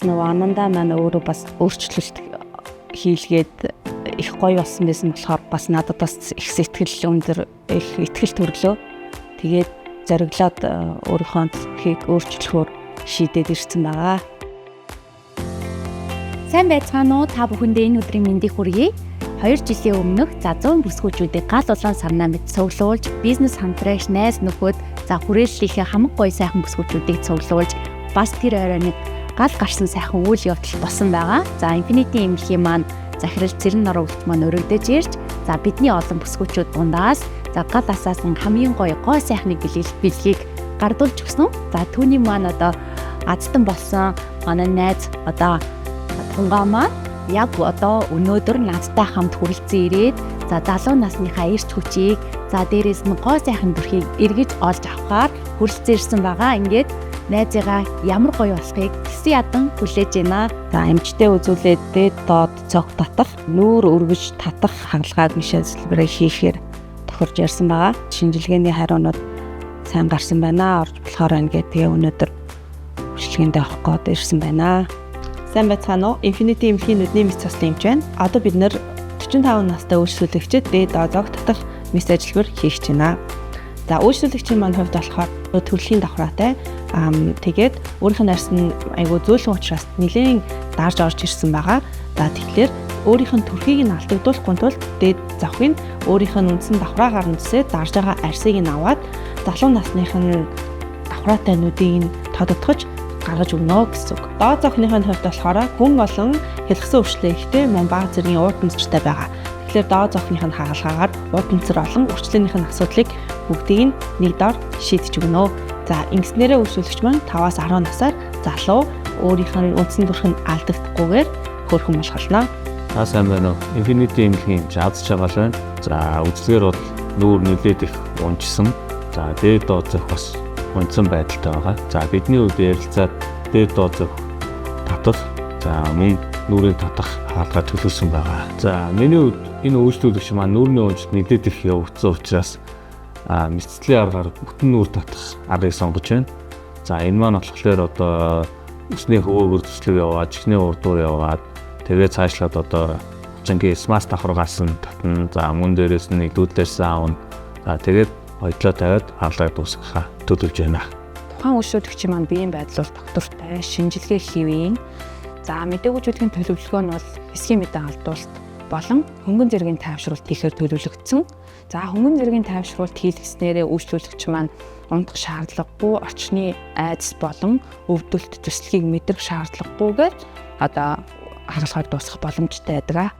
нөгөө анандаа маань өөрөө бас өөрчлөлт хийлгээд их гоё болсон байсан болохоор бас надад бас их сэтгэл өндөр их ихтгэл төрлөө. Тэгээд зориглоод өөрийнхөө төлхийг өөрчлөхөөр шийдээд ирсэн байгаа. Сайн байцгаана уу? Та бүхэндээ энэ өдрийн мэндийг хүргэе. 2 жилийн өмнөх 100 бүсгүүчүүдийг гал улаан сарнаа мэт цуглуулж, бизнес хамтрагч найз нөхөд за хүрээллийнхээ хамаг гоё сайхан бүсгүүчүүдийг цуглуулж, бас тэр оройн гал гарсан сайхан үйл явдал болсон байгаа. За Infinity эмнэлгийн маань захирал Цэрэн Нороо өвөлт маань өргөдөж ирж, за бидний олон бүсгүүчүүд дундаас за гал асаасан хамгийн гоё сайхныг бэлгийг гардуулж өгсөн. За түүний маань одоо азтан болсон манай найз одоо тунгаа маань яг одоо өнөөдөр надтай хамт хүрэлцэн ирээд за залуу насныхаа эрч хүчийг за дээрээс нь гоо сайхан төрхийг эргэж олж авахаар хүрэлцэн ирсэн байгаа. Ингээд найзыгаа ямар гоё болохыг тэсийн ядан хүлээж байна. За амжтай үзүүлээд дээд доод цог татах, нүүр өргөж татах хагалгааг мишэлбэрээ хийхээр тохирж ярьсан байгаа. Шинжилгээний хариунууд сайн гарсан байна. Орж болохоор ингээд тэгээ өнөөдөр хөшлөгэндээ авах гээд ирсэн байна. Сайн байцгаана уу? Infinity эмнэлгийн нүдний мэс цослын эмч байна. Одоо бид нэр 45 настай үйлчлүүлэгчид дээд доод татах мэс ажиллавар хийх гэж байна. За үйлчлүүлэгчийн маань хувьд болохоор төрөлхийн давхраатай тэгээд өөрийнх нь арьс нь айгүй зөөлөн учраас нэлээд дарж орж ирсэн байгаа. За тэгэхээр өөрийнх нь төрхийг нь алдагдуулахгүй тулд дээд завхын өөрийнх нь үндсэн давхраагаар нь зүсээд дарж байгаа арьсыг нь аваад залуу насных нь давхраатай нүдийг нь тодотгож гаргаж өгнө гэсэн үг. Доод завхныхын хувьд болохоор гүн олон хэлхсэн өвчлөө ихтэй мөн бага зэргийн урд өнцөртэй байгаа. Тэгэхээр доод завхныхын хагалгаагаар урд өнцөр олон өвчлөнийхэн асуудлыг бүгдийг нь нэг дор шийдэж өгнө. За ингэснээрээ үйлчлүүлэгч маань 5-аас 10 насаар залуу өөрийнх нь үндсэн төрх нь алдагдахгүйгээр хөөрхөн болох болно. Та сайн байна уу? Infinity эмнэлгийн жаадж байгаа байна. За үзлэгээр бол нүүр нэлээд их унжсан. За дээд доод зөх бас унтсан байдалтай байгаа. За бидний үед ярилцаад дээд доод зөх татах, за мөн нүрийн татах хаалгаа төлөвлөсөн байгаа. За миний үед энэ үйлчлүүлэгч маань нүрийн унжид нэлээд их явагдсан учраас мэдцлийн аргаар бүтэн нүур татах аргыг сонгож байна. За энэ маань болохоор одоо өсний хөвөөгөр төслөг яваад, чихний урдуур яваад тэгээ цаашлаад одоо чангийн смарт давхаргаас нь татна. За мөн дээрээс нь дүүдлээс аавна. За тэгээд хоёлоо тавиад хаалгаа дуусгахаа төлөвлөж байна. Тухайн үйлчлүүлэгчийн маань биеийн байдал бол доктортай шинжилгээ хийвэн. За мдэггүйчүүдийн төлөвлөгөө нь бол хэсгийн мэдээ алдуулалт болон хөнгөн зэргийн тайвшруулалт хийхээр төлөвлөгдсөн. За хөнгөн зэргийн тайвшруулалт хийлгэснээрээ үйлчлүүлэгч маань унтах шаардлагагүй, орчны айдас болон өвдөлт төслийг мэдрэх шаардлагагүйгээр одоо хагалгаар дуусгах боломжтой байдаг.